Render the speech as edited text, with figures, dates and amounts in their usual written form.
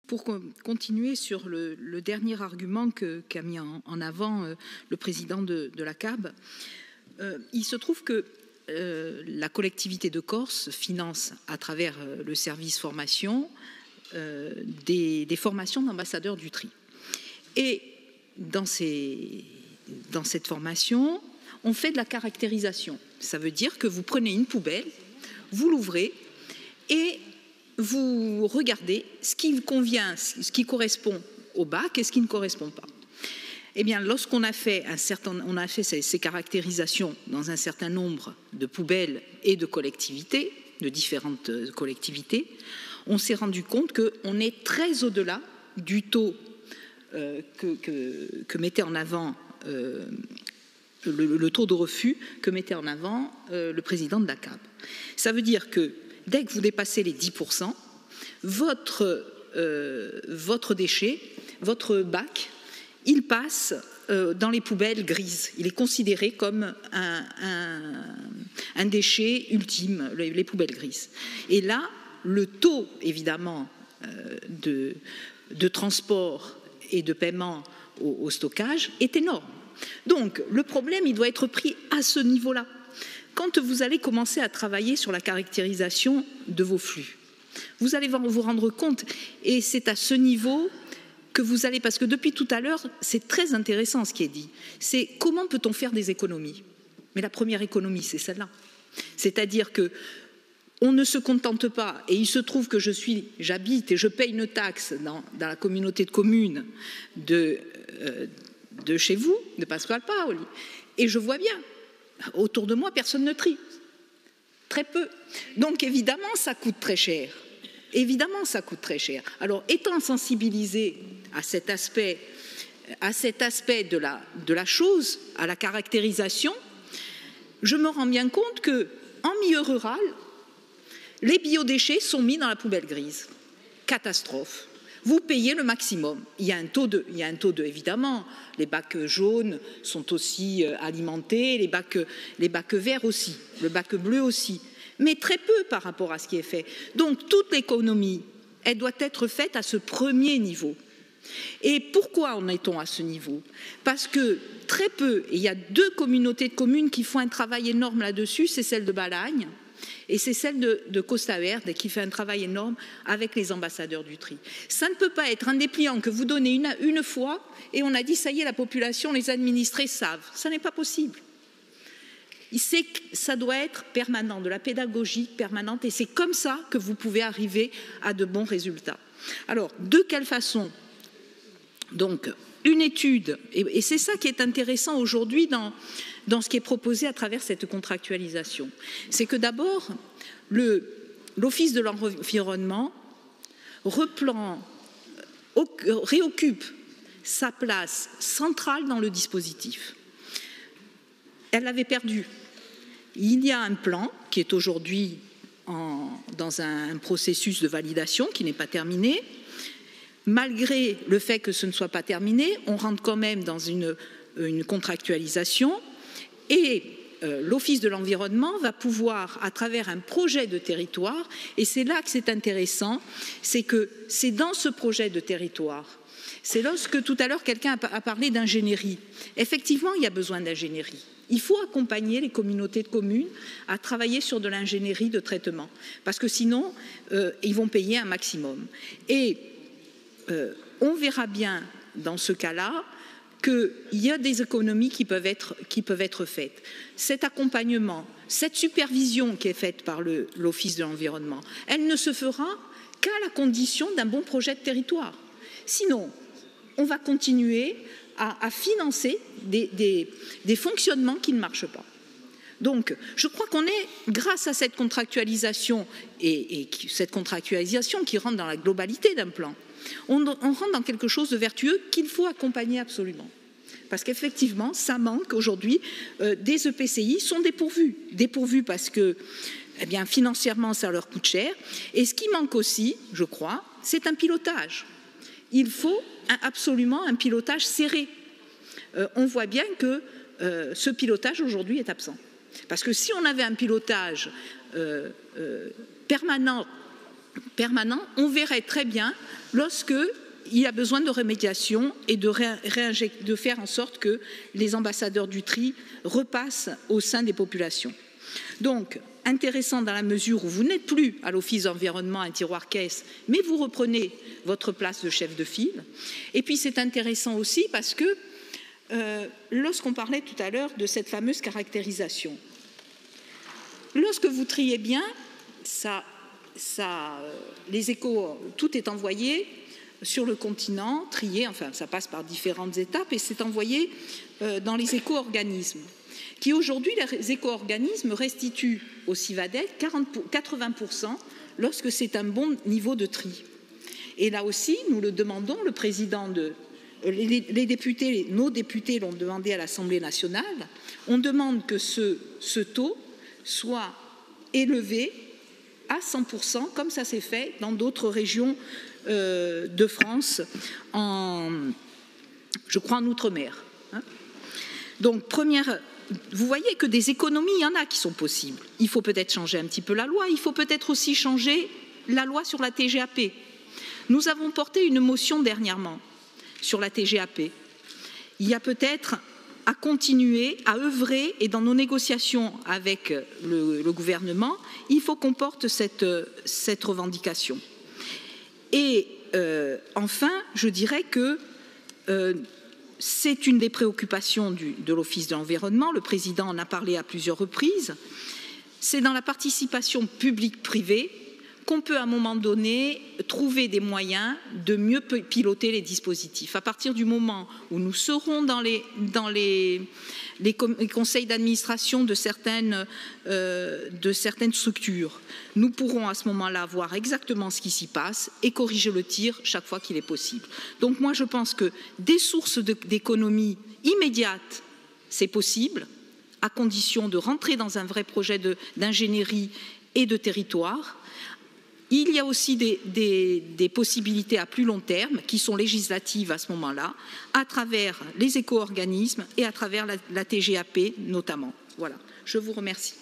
Pour continuer sur le dernier argument qu'a mis en avant le président de la CAB, il se trouve que la collectivité de Corse finance à travers le service formation des formations d'ambassadeurs du tri. Et dans cette formation, on fait de la caractérisation. Ça veut dire que vous prenez une poubelle, vous l'ouvrez et vous regardez ce qui convient, ce qui correspond au bac et ce qui ne correspond pas. Eh bien, lorsqu'on a fait ces caractérisations dans un certain nombre de poubelles et de collectivités, de différentes collectivités, on s'est rendu compte qu'on est très au-delà du taux que mettait en avant le taux de refus que mettait en avant le président de la CAB. Ça veut dire que dès que vous dépassez les 10%, votre déchet, votre bac, il passe dans les poubelles grises. Il est considéré comme un déchet ultime, les poubelles grises. Et là, le taux, évidemment, de transport et de paiement au stockage est énorme. Donc, le problème, il doit être pris à ce niveau-là. Quand vous allez commencer à travailler sur la caractérisation de vos flux, vous allez vous rendre compte, et c'est à ce niveau que vous allez, parce que depuis tout à l'heure, c'est très intéressant ce qui est dit, c'est comment peut-on faire des économies? Mais la première économie, c'est celle-là. C'est-à-dire que on ne se contente pas, et il se trouve que j'habite et je paye une taxe dans la communauté de communes de chez vous, de Pasquale Paoli, et je vois bien, autour de moi, personne ne trie. Très peu. Donc, évidemment, ça coûte très cher. Évidemment, ça coûte très cher. Alors, étant sensibilisé à cet aspect de la chose, à la caractérisation, je me rends bien compte qu'en milieu rural, les biodéchets sont mis dans la poubelle grise. Catastrophe. Vous payez le maximum. Il y a un taux de, évidemment, les bacs jaunes sont aussi alimentés, les bacs verts aussi, le bac bleu aussi, mais très peu par rapport à ce qui est fait. Donc toute l'économie, elle doit être faite à ce premier niveau. Et pourquoi en est-on à ce niveau? Parce que très peu, et il y a 2 communautés de communes qui font un travail énorme là-dessus, c'est celle de Balagne, et c'est celle de Costa Verde qui fait un travail énorme avec les ambassadeurs du tri. Ça ne peut pas être un dépliant que vous donnez une fois et on a dit ça y est, la population, les administrés savent. Ça n'est pas possible. Ça doit être permanent, de la pédagogie permanente, et c'est comme ça que vous pouvez arriver à de bons résultats. Alors, de quelle façon? Donc, une étude, et c'est ça qui est intéressant aujourd'hui dans ce qui est proposé à travers cette contractualisation, c'est que d'abord, l'Office de l'environnement réoccupe sa place centrale dans le dispositif. Elle l'avait perdu. Il y a un plan qui est aujourd'hui dans un processus de validation qui n'est pas terminé. Malgré le fait que ce ne soit pas terminé, on rentre quand même dans une contractualisation et l'Office de l'environnement va pouvoir, à travers un projet de territoire, et c'est là que c'est intéressant, c'est que c'est dans ce projet de territoire, c'est lorsque tout à l'heure quelqu'un a parlé d'ingénierie. Effectivement, il y a besoin d'ingénierie. Il faut accompagner les communautés de communes à travailler sur de l'ingénierie de traitement, parce que sinon, ils vont payer un maximum. Et on verra bien dans ce cas-là qu'il y a des économies qui peuvent être faites. Cet accompagnement, cette supervision qui est faite par l'Office de l'environnement, elle ne se fera qu'à la condition d'un bon projet de territoire. Sinon, on va continuer à financer des fonctionnements qui ne marchent pas. Donc, je crois qu'on est, grâce à cette contractualisation, et cette contractualisation qui rentre dans la globalité d'un plan, on rentre dans quelque chose de vertueux qu'il faut accompagner absolument. Parce qu'effectivement, ça manque aujourd'hui, des EPCI sont dépourvus parce que, eh bien, financièrement, ça leur coûte cher. Et ce qui manque aussi, je crois, c'est un pilotage. Il faut absolument un pilotage serré. On voit bien que ce pilotage aujourd'hui est absent. Parce que si on avait un pilotage permanent permanent, on verrait très bien lorsqu'il y a besoin de remédiation et de faire en sorte que les ambassadeurs du tri repassent au sein des populations. Donc, intéressant dans la mesure où vous n'êtes plus à l'Office d'environnement un tiroir caisse, mais vous reprenez votre place de chef de file. Et puis c'est intéressant aussi parce que lorsqu'on parlait tout à l'heure de cette fameuse caractérisation, lorsque vous triez bien, les échos, tout est envoyé sur le continent, trié, enfin ça passe par différentes étapes et c'est envoyé dans les éco-organismes, qui aujourd'hui, les éco-organismes restituent au Civadec 80% lorsque c'est un bon niveau de tri. Et là aussi, nous le demandons, le président les députés, nos députés l'ont demandé à l'Assemblée nationale, on demande que ce taux soit élevé à 100%, comme ça s'est fait dans d'autres régions de France, je crois en Outre-mer. Hein. Donc, vous voyez que des économies, il y en a qui sont possibles. Il faut peut-être changer un petit peu la loi, il faut peut-être aussi changer la loi sur la TGAP. Nous avons porté une motion dernièrement sur la TGAP. Il y a peut-être à continuer, à œuvrer, et dans nos négociations avec le gouvernement, il faut qu'on porte cette revendication. Et enfin, je dirais que c'est une des préoccupations de l'Office de l'environnement, le président en a parlé à plusieurs reprises, c'est dans la participation publique-privée qu'on peut à un moment donné trouver des moyens de mieux piloter les dispositifs. À partir du moment où nous serons dans les conseils d'administration de certaines structures, nous pourrons à ce moment-là voir exactement ce qui s'y passe et corriger le tir chaque fois qu'il est possible. Donc moi je pense que des sources d'économie immédiates, c'est possible, à condition de rentrer dans un vrai projet d'ingénierie et de territoire. Il y a aussi des possibilités à plus long terme qui sont législatives à ce moment-là, à travers les éco-organismes et à travers la TGAP notamment. Voilà, je vous remercie.